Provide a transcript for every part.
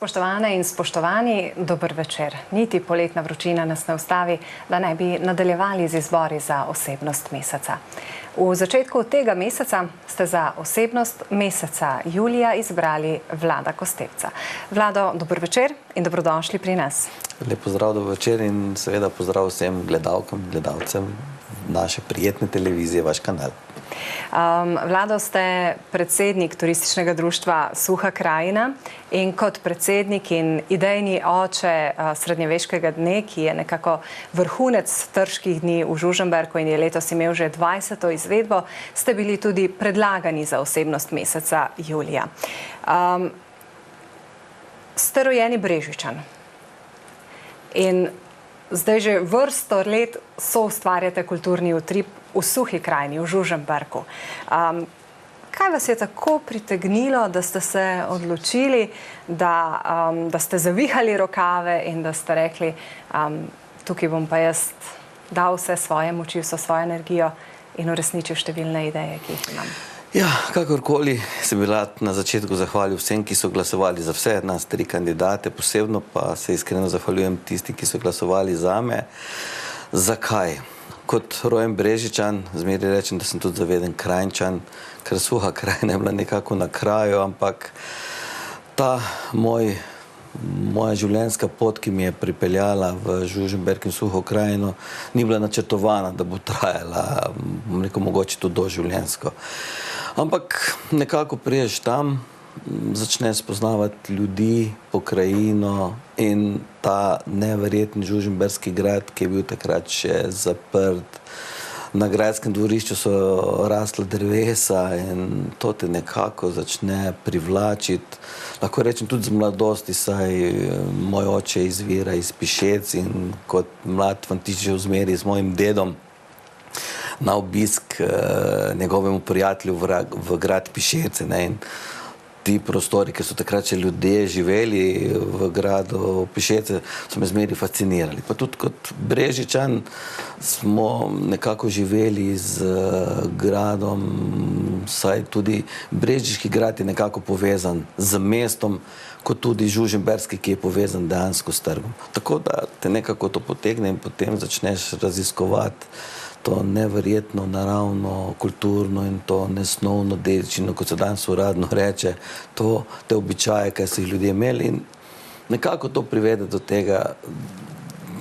Spoštovane in spoštovani, dober večer. Niti poletna vročina nas ne ustavi, da ne bi nadaljevali z izbori za osebnost meseca. V začetku tega meseca ste za osebnost meseca julija izbrali Vlada Kostevca. Vlado, dober večer in dobrodošli pri nas. Lep pozdrav, dober večer in seveda pozdrav vsem gledalkam in gledalcem naše prijetne televizije, vaš kanal. Vlado, ste predsednik turističnega društva Suha krajina in kot predsednik in idejni oče srednjeveškega dne, ki je nekako vrhunec trških dni v Žužemberku in je letos imel že 20. izvedbo, ste bili tudi predlagani za osebnost meseca julija. Ste rojeni Brežičan in zdaj že vrsto let soustvarjate kulturni utrip v Suhi krajini, v Žužemberku. Kaj vas je tako pritegnilo, da ste se odločili, da ste zavihali rokave in da ste rekli, tukaj bom pa jaz dal vse svoje moči, vso svojo energijo in uresničil številne ideje, ki jih imam? Ja, kakorkoli se bi rad na začetku zahvalil vsem, ki so glasovali za vse nas 3 kandidate, posebno pa se iskreno zahvaljujem tistim, ki so glasovali zame. Zakaj? Kot rojen Brežičan, zmeraj rečem, da sem tudi zaveden Krajnčan, ker Suha krajina je bila nekako na kraju, ampak ta moja življenjska pot, ki mi je pripeljala v Žužemberk in Suho krajino, ni bila načrtovana, da bo trajala, mogoče tudi doživljenjsko. Ampak nekako priješ tam, začneš spoznavati ljudi, pokrajino in ta neverjetni žužemberski grad, ki je bil takrat še zaprt. Na gradskem dvorišču so rasla drevesa in to te nekako začne privlačiti. Lahko rečem tudi z mladosti, saj moj oče izvira iz Pišec in kot mlad fantič že vzmeri z mojim dedom na obisk njegovemu prijatelju v grad Pišece. In ti prostori, ki so takrat še ljudje živeli v gradu Pišece, so me zmeri fascinirali. Pa tudi kot Brežičan smo nekako živeli z gradom, saj tudi Brežiški grad je nekako povezan z mestom, kot tudi Žužemberski, ki je povezan dejansko s trgom. Tako da te nekako to potegne in potem začneš raziskovati to neverjetno, naravno, kulturno in to nesnovno dediščino, kot se danes uradno reče, te običaje, kaj so jih ljudje imeli in nekako to privede do tega,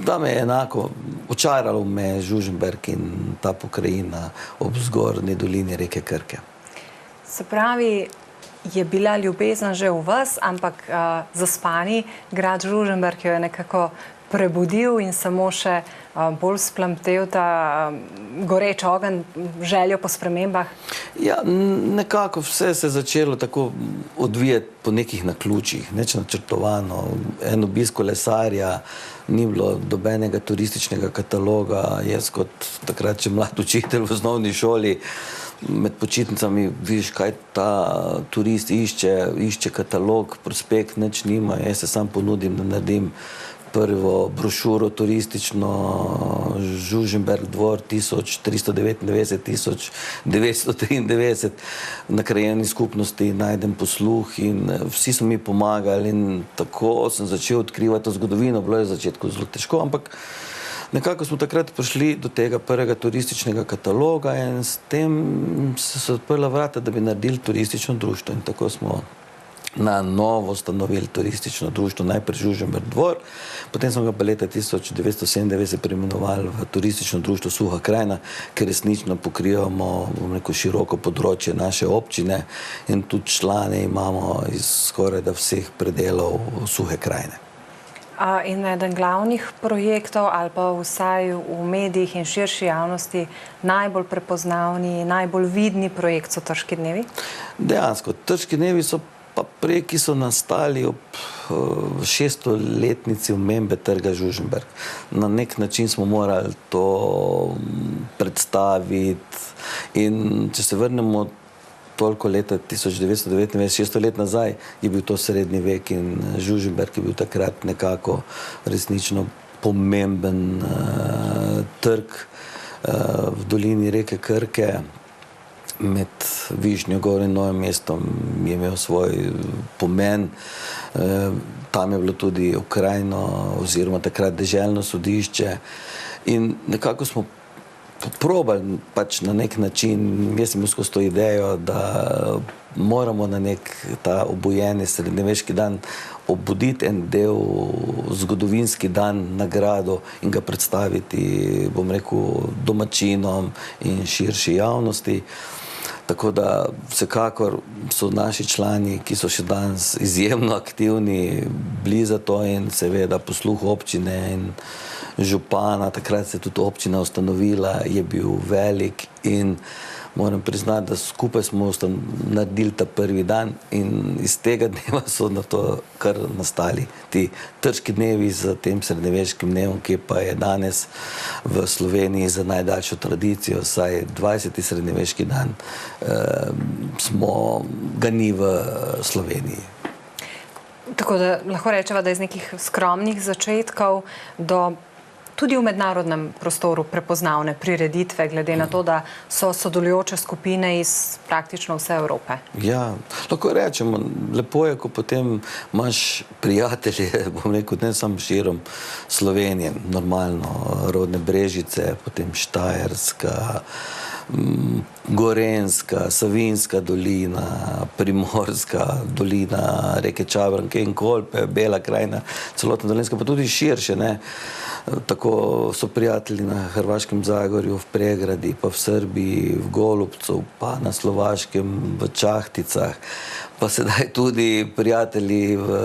da me je enako očaralo me Žužemberk in ta pokrajina ob zgornji dolini reke Krke. Se pravi, je bila ljubezen že v vas, ampak zaspani grad Žužemberk jo je nekako prebudil in samo še bolj splamtel ta goreč ogenj, željo po spremembah? Ja, nekako vse se je začelo tako odvijati po nekih naključjih, nič načrtovano. En obisk kolesarja, ni bilo dobenega turističnega kataloga. Jaz kot takrat še mlad učitelj v osnovni šoli med počitnicami vidiš, kaj ta turist išče katalog, prospekt, nič nima. Jaz se sam ponudim, da naredim prvo brošuro turistično Žužemberk dvor 1399-1993 na krajevni skupnosti najdem posluh in vsi so mi pomagali in tako sem začel odkrivati to zgodovino. Bilo je v začetku zelo težko, ampak nekako smo takrat prišli do tega prvega turističnega kataloga in s tem se odprla vrata, da bi naredili turistično društvo in tako smo na novo ustanovili turistično društvo, najprej Žužemberk dvor, potem smo ga pa leta 1997 preimenovali v turistično društvo Suha krajina, ker resnično pokrivamo široko področje naše občine in tudi člane imamo iz skorajda vseh predelov Suhe krajine. In eden glavnih projektov ali pa vsaj v medijih in širši javnosti najbolj prepoznavni, najbolj vidni projekt so Trški dnevi? Dejansko, Trški dnevi so pa projekt, ki so nastali ob 600-letnici omembe trga Žužemberk. Na nek način smo morali to predstaviti in če se vrnemo toliko leta 1999, 600 let nazaj, je bil to srednji vek in Žužemberk je bil takrat nekako resnično pomemben trg v dolini reke Krke. med Višnjo Gor in Novim mestom je imel svoj pomen. Tam je bilo tudi okrajno oziroma takrat deželno sodišče in nekako smo probali pač na nek način, jaz sem skozi to idejo, da moramo na nek ta obujeni srednjeveški dan obuditi en del zgodovinski dan nagrado in ga predstaviti, bom rekel, domačinom in širši javnosti. Tako da vsekakor so naši člani, ki so še danes izjemno aktivni, bili za to in seveda posluh občine in župana, takrat se je tudi občina ustanovila, je bil velik in moram priznati, da skupaj smo naredili ta prvi dan in iz tega dneva so na to kar nastali ti trški dnevi z tem srednjeveškim dnevom, ki pa je danes v Sloveniji za najdaljšo tradicijo, saj 20. srednjeveški dan ga ni v Sloveniji. Tako da lahko rečeva, da iz nekih skromnih začetkov do tudi v mednarodnem prostoru prepoznavne prireditve, glede na to, da so sodelujoče skupine iz praktično vse Evrope. Ja, lahko rečemo, lepo je, ko potem imaš prijatelje, bom rekel, ne samo širom Slovenije, normalno, rodne Brežice, potem Štajerska, Gorenjska, Savinjska dolina, Primorska dolina, reke Čabranke in Kolpe, Bela krajina, celotna Dolenjska, pa tudi širše, ne. Tako so prijatelji na Hrvaškem Zagorju, v Pregradi, pa v Srbiji, v Golubcu, pa na Slovaškem, v Čahticah, pa sedaj tudi prijatelji v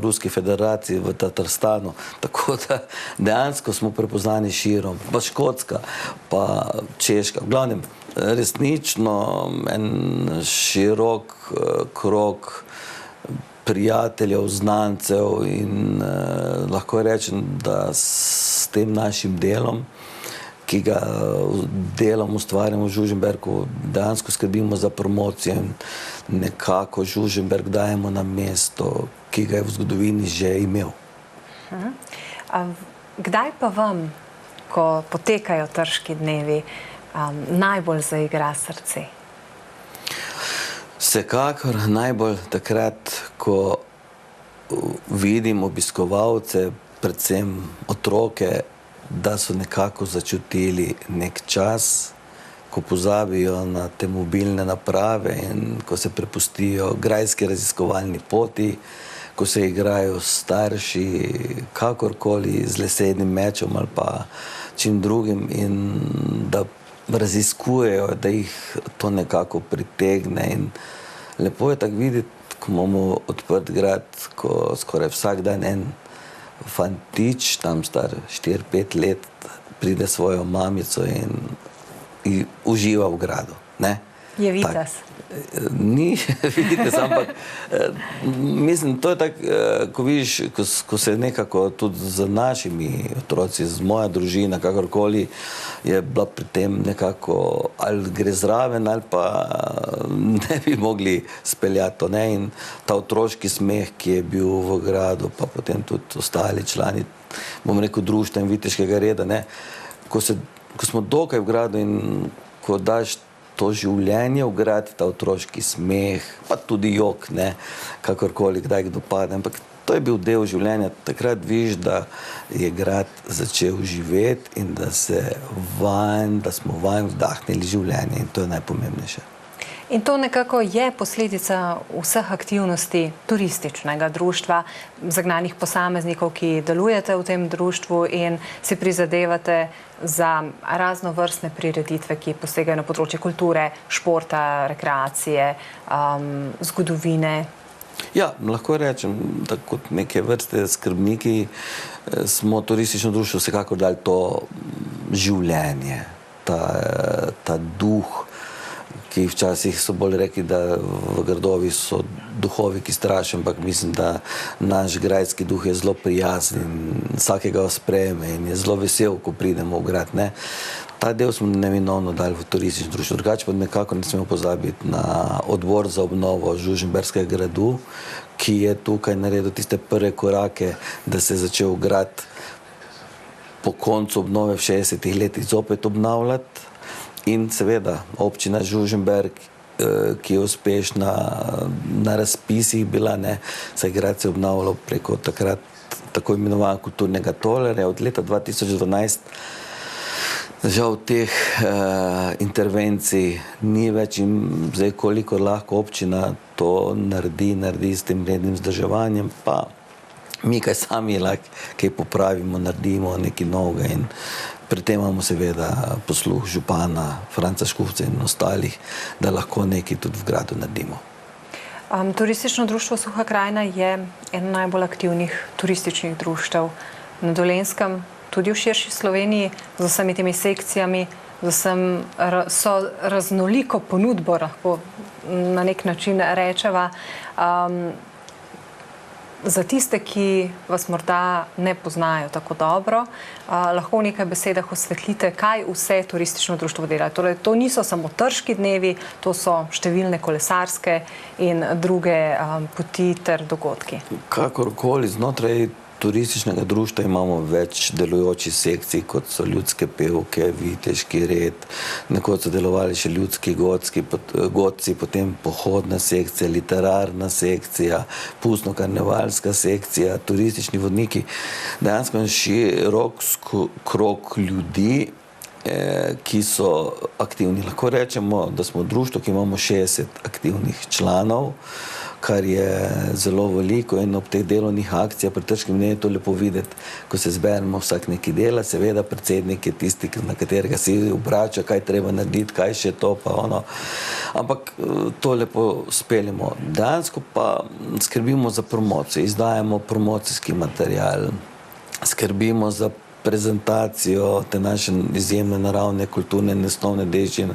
Ruski federaciji, v Tatarstanu. Tako da dejansko smo prepoznani širom, pa Škotska, pa Češka. V glavnem, resnično en širok krog prijateljev, znancev in lahko rečem, da s tem našim delom, ki ga delom ustvarjamo v Žužemberku, dejansko skrbimo za promocijo in nekako Žužemberk dajemo na mesto, ki ga je v zgodovini že imel. Kdaj pa vam, ko potekajo trški dnevi, najbolj zaigra srce? Vsekakor najbolj takrat, ko vidim obiskovalce, predvsem otroke, da so nekako začutili nek čas, ko pozabijo na te mobilne naprave in ko se prepustijo grajski raziskovalni poti, ko se igrajo starši kakorkoli z lesenim mečem ali pa čim drugim in da raziskujejo, da jih to nekako pritegne in lepo je tako videti, ko imamo odprt grad, ko skoraj vsak dan en fantič, tam star 4-5 let, pride svojo mamico in uživa v gradu, ne? Je Vitez? Ni Vitez, ampak mislim, to je tako, ko vidiš, ko se nekako tudi z našimi otroci, z moja družina, kakorkoli, je bila pri tem nekako, ali gre zraven, ali pa ne bi mogli speljati to, ne, in ta otroški smeh, ki je bil v gradu, pa potem tudi ostali člani, bom rekel, društva in viteškega reda, ne, ko smo dokaj v gradu in ko daš to življenje v grad, ta otroški smeh, pa tudi jok, ne, kakorkoli, kdaj kdo pade, ampak to je bil del življenja. Takrat vidiš, da je grad začel živeti in da smo vanj vdahnili življenje in to je najpomembnejše. In to nekako je posledica vseh aktivnosti turističnega društva, zagnanih posameznikov, ki delujete v tem društvu in si prizadevate za raznovrstne prireditve, ki posegajo na področje kulture, športa, rekreacije, zgodovine. Ja, lahko rečem, da kot neke vrste skrbniki smo turistično društvo vsekakor dali to življenje, ta duh, ki včasih so bolj rekli, da v grdovi so duhovi, ki strašijo, ampak mislim, da naš grajski duh je zelo prijazen in vsakega sprejme in je zelo vesel, ko pridemo v grad, ne. Ta del smo neminovno dali v turistično društvo, drugače pa nekako ne smemo pozabiti na odbor za obnovo Žužemberskega gradu, ki je tukaj naredil tiste prve korake, da se je začel grad po koncu obnove v 60-ih letih zopet obnavljati. in seveda občina Žužemberk, ki je uspešna na razpisih bila, saj grad se je obnavljal preko takrat tako imenovanega kulturnega tolerja. Od leta 2012 žal teh intervencij ni več in zdaj koliko lahko občina to naredi s tem rednim vzdrževanjem, pa mi kaj sami lahko kaj popravimo, naredimo nekaj novega in pri tem imamo seveda posluh župana Franca Škufca in ostalih, da lahko nekaj tudi v gradu naredimo. Turistično društvo Suha krajina je eno najbolj aktivnih turističnih društev na Dolenjskem, tudi v širši Sloveniji, z vsemi temi sekcijami, so raznoliko ponudbo, lahko na nek način rečeva. Za tiste, ki vas morda ne poznajo tako dobro, lahko v nekaj besedah osvetlite, kaj vse turistično društvo dela. Torej, to niso samo trški dnevi, to so številne kolesarske in druge poti ter dogodki. Kakorkoli, znotraj turističnega društva imamo več delujočih sekcij, kot so ljudske pevke, viteški red, nekoč so delovali še ljudski godci, potem pohodna sekcija, literarna sekcija, pustno-karnevalska sekcija, turistični vodniki. Dejansko je širok krog ljudi, ki so aktivni. Lahko rečemo, da smo društvo, ki imamo 60 aktivnih članov, kar je zelo veliko in ob teh delovnih akcijah pri trškem dnevu je to lepo videti, ko se zberemo vsak neki dela, seveda predsednik je tisti, na katerega si obrača, kaj treba narediti, kaj še to pa ono. Ampak to lepo speljemo. Dejansko pa skrbimo za promocijo, izdajamo promocijski material, skrbimo za prezentacijo te naše izjemne naravne, kulturne in nesnovne dediščine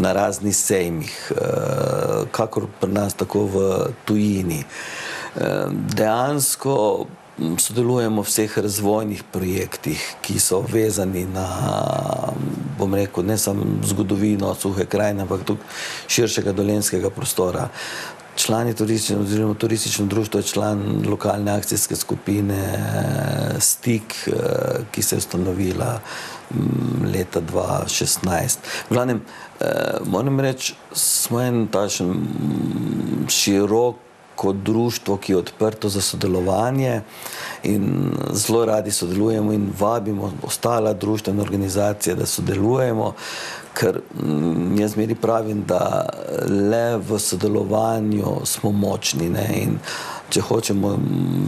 na raznih sejmih, kakor pri nas, tako v tujini. Dejansko sodelujemo v vseh razvojnih projektih, ki so vezani na, bom rekel, ne samo zgodovino Suhe krajine, ampak tudi širšega dolenjskega prostora. Člani turistično društvo je član lokalne akcijske skupine Stik, ki se je ustanovila leta 2016. V glavnem, moram reči, smo en takšen široko društvo, ki je odprto za sodelovanje in zelo radi sodelujemo in vabimo ostala društva in organizacije, da sodelujemo, ker jaz meri pravim, da le v sodelovanju smo močni, in če hočemo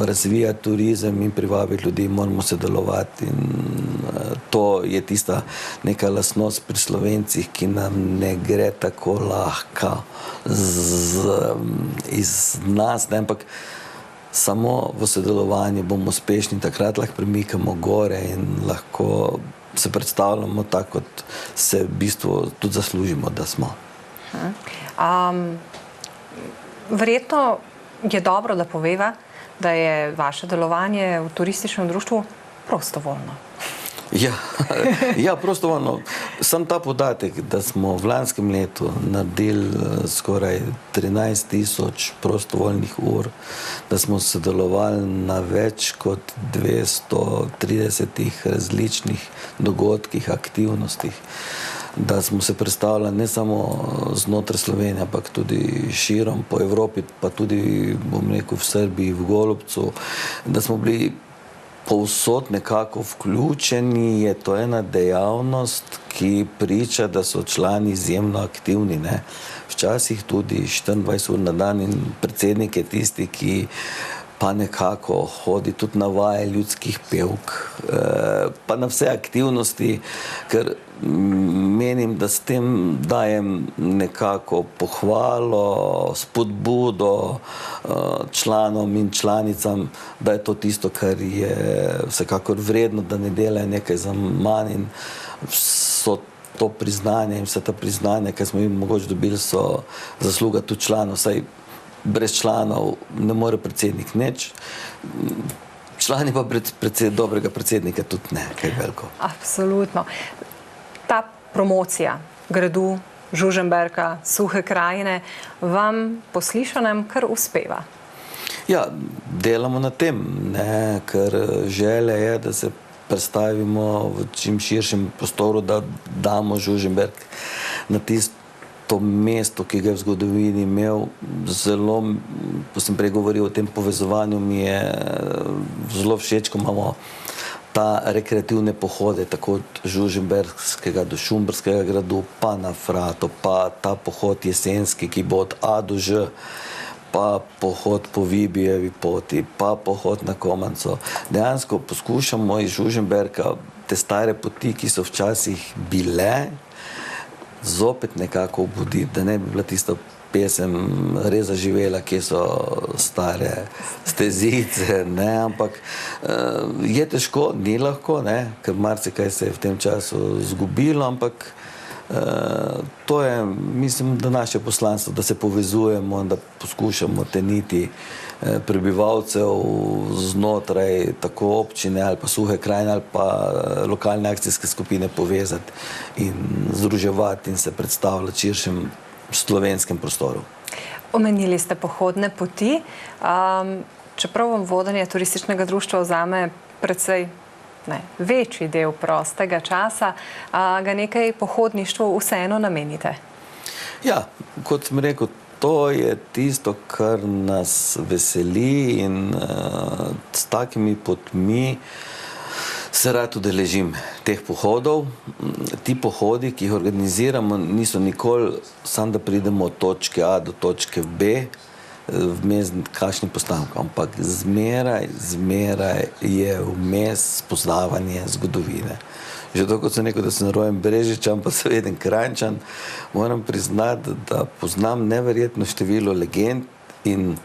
razvijati turizem in privabiti ljudi, moramo sodelovati in to je tista neka lastnost pri Slovencih, ki nam ne gre tako lahko iz nas, ampak samo v sodelovanju bomo uspešni, takrat lahko premikamo gore in lahko se predstavljamo tako, kot se v bistvu tudi zaslužimo, da smo. Verjetno je dobro, da poveva, da je vaše delovanje v turističnem društvu prostovoljno. Ja, prostovoljno. Sam ta podatek, da smo v lanskem letu naredili skoraj 13.000 prostovoljnih ur, da smo sodelovali na več kot 230 različnih dogodkih, aktivnostih, da smo se predstavljali ne samo znotraj Slovenije, ampak tudi širom po Evropi, pa tudi, bom rekel, v Srbiji, v Golubcu, da smo bili povsod nekako vključeni, je to ena dejavnost, ki priča, da so člani izjemno aktivni. Včasih tudi 24 ur na dan in predsednik je tisti, ki pa nekako hodi tudi na vaje ljudskih pevk, pa na vse aktivnosti, ker menim, da s tem dajem nekako pohvalo, spodbudo članom in članicam, da je to tisto, kar je vsekakor vredno, da ne delajo nekaj za manj in so to priznanje in vse ta priznanja, ki smo jim mogoče dobili, so zasluga tudi članov, saj brez članov ne more predsednik nič. Člani pa dobrega predsednika tudi ne, kaj veliko. Absolutno. Ta promocija gradu Žužemberka, Suhe krajine, vam po slišanem kar uspeva. Ja, delamo na tem, ker želja je, da se predstavimo v čim širšem prostoru, da damo Žužemberk na tisto mesto, ki ga je v zgodovini imel. Zelo, ko sem prej govoril o tem povezovanju, mi je zelo všeč, ko imamo ta rekreativne pohode, tako od Žužemberskega do Šumberskega gradu, pa na Frato, pa ta pohod jesenski, ki bo od A do Ž, pa pohod po Vibijevi poti, pa pohod na Komanco. Dejansko poskušamo iz Žužemberka te stare poti, ki so včasih bile, zopet nekako obuditi, da ne bi bila tista pesem res zaživela, kje so stare stezice, ne, ampak je težko, ni lahko, ne, ker marsikaj se je v tem času zgubilo, ampak to je, mislim, da naše poslanstvo, da se povezujemo, da poskušamo te niti prebivalcev znotraj tako občine ali pa Suhe krajine ali pa lokalne akcijske skupine povezati in združevati in se predstavljati širšem slovenskem prostoru. Omenili ste pohodne poti. Čeprav vam vodenje turističnega društva vzame precej večji del prostega časa, ga nekaj pohodništvu vseeno namenite? Ja, kot sem rekel, to je tisto, kar nas veseli in s takimi potmi se rad udeležim teh pohodov. Ti pohodi, ki jih organiziramo, niso nikoli samo, da pridemo od točke A do točke B, vmes kakšni postanki, ampak zmeraj je vmes spoznavanje zgodovine. Že to, kot sem rekel, da sem rojen Brežičan, pa seveda Kranjčan, moram priznati, da poznam neverjetno število legend in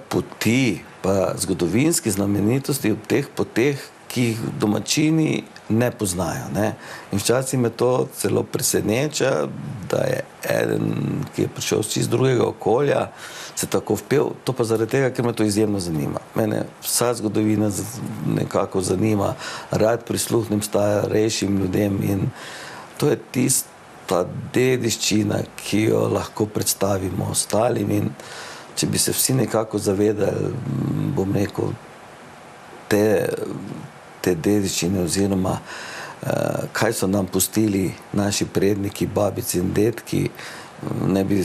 poti, pa zgodovinskih znamenitosti ob teh poteh, ki jih domačini ne poznajo, ne. In včasih me to celo preseneča, da je eden, ki je prišel iz čisto drugega okolja, se tako vpel, to pa zaradi tega, ker me to izjemno zanima. Mene vsa zgodovina nekako zanima, rad prisluhnem starejšim ljudem in to je tista dediščina, ki jo lahko predstavimo ostalim in če bi se vsi nekako zavedali, bom rekel, te dediščine oziroma kaj so nam pustili naši predniki, babici in dedki, ne bi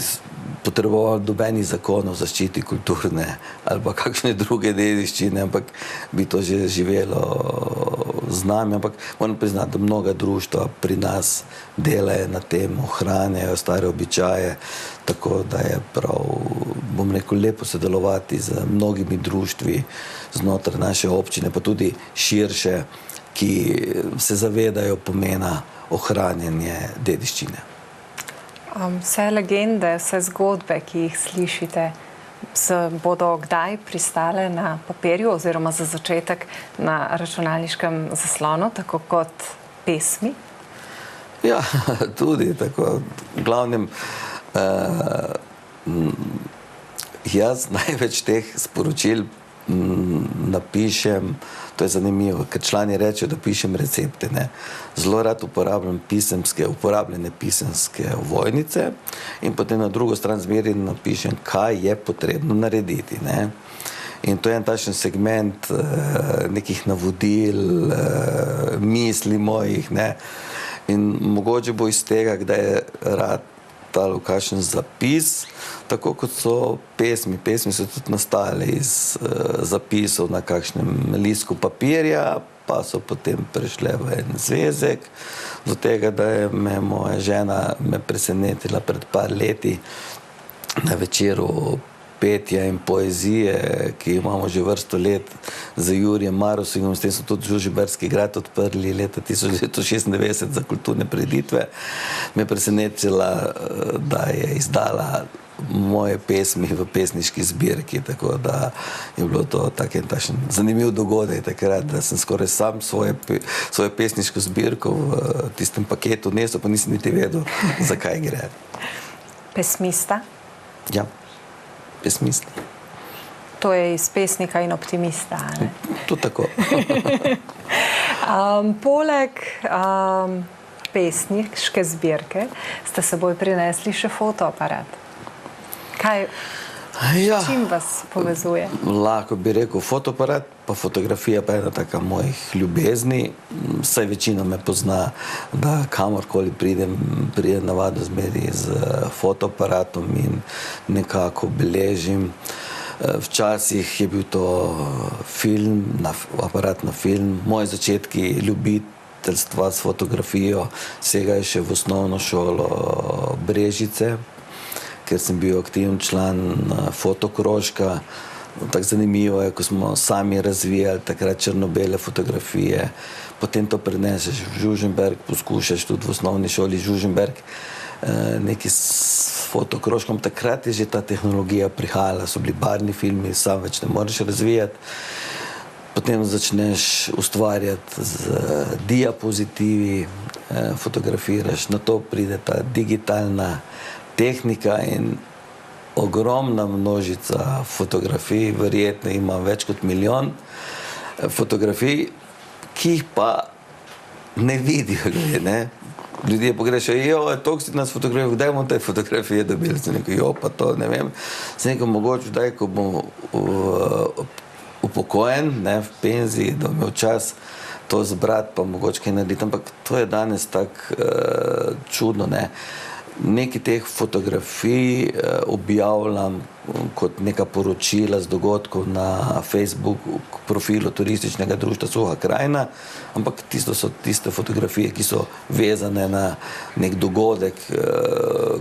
potrebovali nobenih zakonov o zaščiti kulturne ali pa kakšne druge dediščine, ampak bi to že živelo z nami. Ampak moram priznati, da mnoga društva pri nas delajo na tem, ohranjajo stare običaje, tako da je prav, bom rekel, lepo sodelovati z mnogimi društvi znotraj naše občine, pa tudi širše, ki se zavedajo pomena ohranjanja dediščine. Vse legende, vse zgodbe, ki jih slišite, bodo kdaj pristale na papirju oziroma za začetek na računalniškem zaslonu, tako kot pesmi? Ja, tudi tako. V glavnem, jaz največ teh sporočil napišem, to je zanimivo, ker člani rečejo, da pišem recepte, ne. Zelo rad uporabljam uporabljene pisemske ovojnice in potem na drugo stran zmeraj napišem, kaj je potrebno narediti, ne. In to je en takšen segment nekih navodil, misli mojih, ne. In mogoče bo iz tega, kdaj je rad tal kakšen zapis, tako kot so pesmi. Pesmi so tudi nastale iz zapisov na kakšnem listku papirja, pa so potem prišle v en zvezek. Do tega, da je moja žena me presenetila pred par leti na večeru petja in poezije, ki imamo že vrsto let z Jurijem Marosingom, s tem so tudi Žužemberski grad odprli leta 1996 za kulturne prireditve. Me je presenetila, da je izdala moje pesmi v pesniški zbirki, tako da je bilo to takšen zanimiv dogodek takrat, da sem skoraj sam svojo pesniško zbirko v tistem paketu nesel, pa nisem niti vedel, za kaj gre. Pesmista? Ja. Pesmista. To je iz pesnika in optimista, ali? To tako. Poleg pesniške zbirke ste s seboj prinesli še fotoaparat. Kaj Ja. S čim vas povezuje? Lahko bi rekel fotoaparat, pa fotografija pa je ena taka mojih ljubezni. Saj večina me pozna, da kamorkoli pridem navadno zmeri z fotoaparatom in nekako beležim. Včasih je bil to film, aparat na film. Moji začetki ljubiteljstva s fotografijo segajo še v osnovno šolo Brežice, ker sem bil aktiven član fotokrožka. Tako zanimivo je, ko smo sami razvijali takrat črno-bele fotografije, potem to preneseš v Žužemberk, poskušaš tudi v osnovni šoli Žužemberk nekaj s fotokrožkom. Takrat je že ta tehnologija prihajala, so bili barvni filmi, sam več ne moreš razvijati. Potem začneš ustvarjati z diapozitivi, fotografiraš, na to pride ta digitalna tehnika in ogromna množica fotografij, verjetno ima več kot 1 milijon fotografij, ki jih pa ne vidijo ljudje, ne. Ljudje pogrešajo, toliko si nas fotografiral, kdaj bomo te fotografije dobili? Sem rekel, pa to ne vem. Sem rekel, mogoče kdaj, ko bom upokojen, ne, v penziji, da bom imel čas to zbrati, pa mogoče kaj narediti. Ampak to je danes tako čudno, ne. Nekaj teh fotografij objavljam kot neka poročila z dogodkov na Facebook profilu Turističnega društva Suha krajina, ampak tisto so tiste fotografije, ki so vezane na nek dogodek,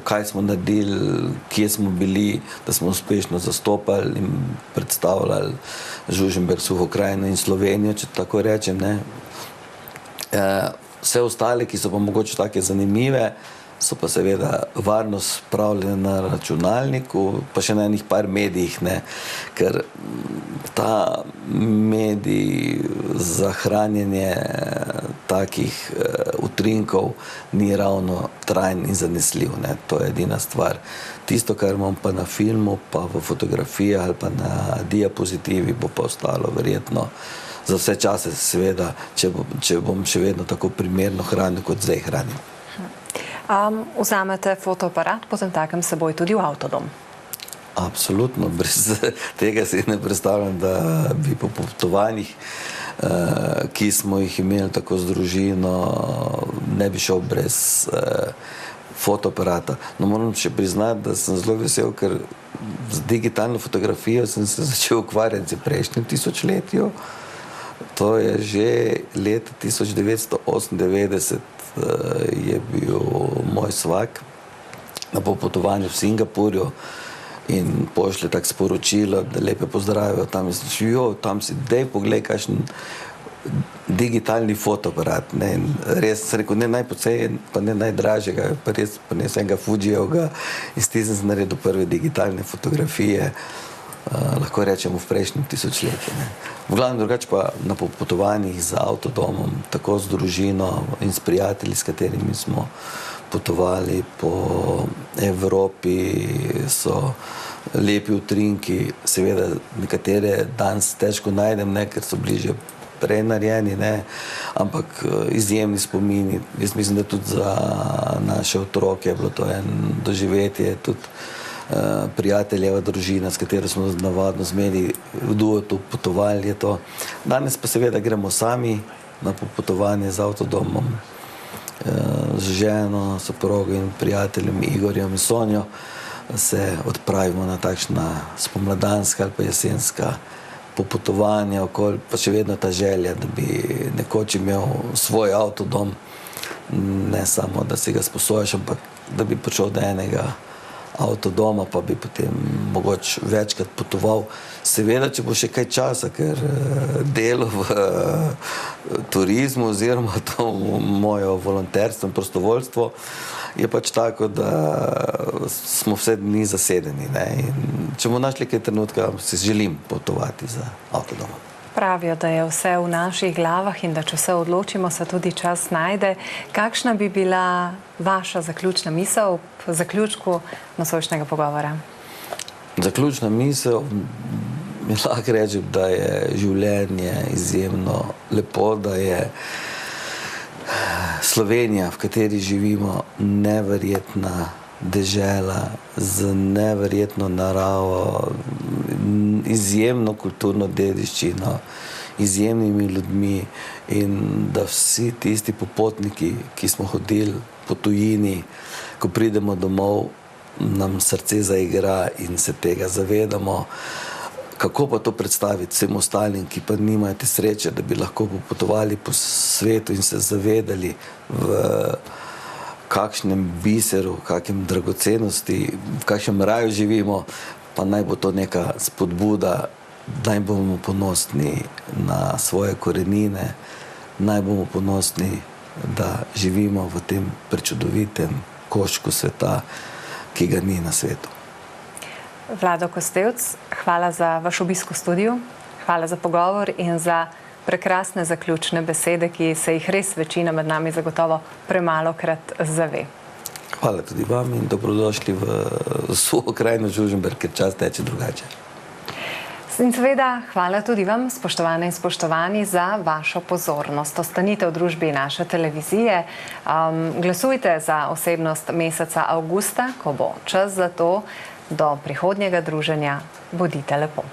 kaj smo naredili, kje smo bili, da smo uspešno zastopali in predstavljali Žužemberk, Suho krajino in Slovenijo, če tako rečem, ne. Vse ostale, ki so pa mogoče take zanimive, so pa seveda varno spravljene na računalniku, pa še na enih par medijih, ne, ker ta medij za hranjenje takih utrinkov ni ravno trajen in zanesljiv, ne, to je edina stvar. Tisto, kar imam pa na filmu, pa v fotografijah ali pa na diapozitivi, bo pa ostalo verjetno za vse čase, seveda, če bom še vedno tako primerno hranil, kot zdaj hranim. Vzamete fotoaparat, potem takem seboj tudi v avtodom? Absolutno, brez tega si ne predstavljam, da bi po potovanjih, ki smo jih imeli tako z družino, ne bi šel brez fotoaparata. No, moram še priznati, da sem zelo vesel, ker z digitalno fotografijo sem se začel ukvarjati z prejšnjim tisočletju. To je že leta 1998 je bil moj svak na popotovanju v Singapurju in pošlje tako sporočilo, da lepe pozdravijo tam in sem tam si, dej poglej, kakšen digitalni fotoaparat, ne, in res sem rekel, ne najpocejši, pa ne najdražjega, pa res prinesel enega Fujijevega in s tem sem naredil prve digitalne fotografije, lahko rečemo v prejšnjem tisočletju, ne. V glavnem drugače pa na potovanjih z avtodomom, tako z družino in s prijatelji, s katerimi smo potovali po Evropi, so lepi utrinki, seveda nekatere danes težko najdem, ne, ker so bili že prej narejeni, ne, ampak izjemni spomini. Jaz mislim, da tudi za naše otroke je bilo to en doživetje, tudi prijateljeva družina, s katero smo navadno zmeri v duetu potovali, je to. Danes pa seveda gremo sami na popotovanje z avtodomom, z ženo, soprogo in prijateljem Igorjem in Sonjo se odpravimo na takšna spomladanska ali pa jesenska popotovanja okoli, pa še vedno ta želja, da bi nekoč imel svoj avtodom, ne samo, da si ga sposojaš, ampak da bi prišel do enega avtodoma, pa bi potem mogoče večkrat potoval. Seveda, če bo še kaj časa, ker delo v turizmu oziroma to moje volonterstvo in prostovoljstvo je pač tako, da smo vse dni zasedeni, ne, in če bomo našli kaj trenutka, si želim potovati z avtodomom. Pravijo, da je vse v naših glavah in da če se odločimo, se tudi čas najde. Kakšna bi bila vaša zaključna misel v zaključku nocojšnjega pogovora? Zaključna misel, mi lahko rečem, da je življenje izjemno lepo, da je Slovenija, v kateri živimo, neverjetna dežela z neverjetno naravo, izjemno kulturno dediščino, izjemnimi ljudmi in da vsi tisti popotniki, ki smo hodili po tujini, ko pridemo domov, nam srce zaigra in se tega zavedamo. Kako pa to predstaviti vsem ostalim, ki pa nimajo te sreče, da bi lahko popotovali po svetu in se zavedali, v kakšnem biseru, kakšnem dragocenosti, v kakšnem raju živimo, pa naj bo to neka spodbuda, naj bomo ponosni na svoje korenine, naj bomo ponosni, da živimo v tem prečudovitem koščku sveta, ki ga ni na svetu. Vlado Kostevc, hvala za vaš obisk v studiu, hvala za pogovor in za prekrasne zaključne besede, ki se jih res večina med nami zagotovo premalokrat zave. Hvala tudi vam in dobrodošli v svojo krajino Žužemberk, ker čas teče drugače. In seveda hvala tudi vam, spoštovane in spoštovani, za vašo pozornost. Ostanite v družbi naše televizije. Glasujte za osebnost meseca avgusta, ko bo čas za to. Do prihodnjega druženja. Bodite lepo.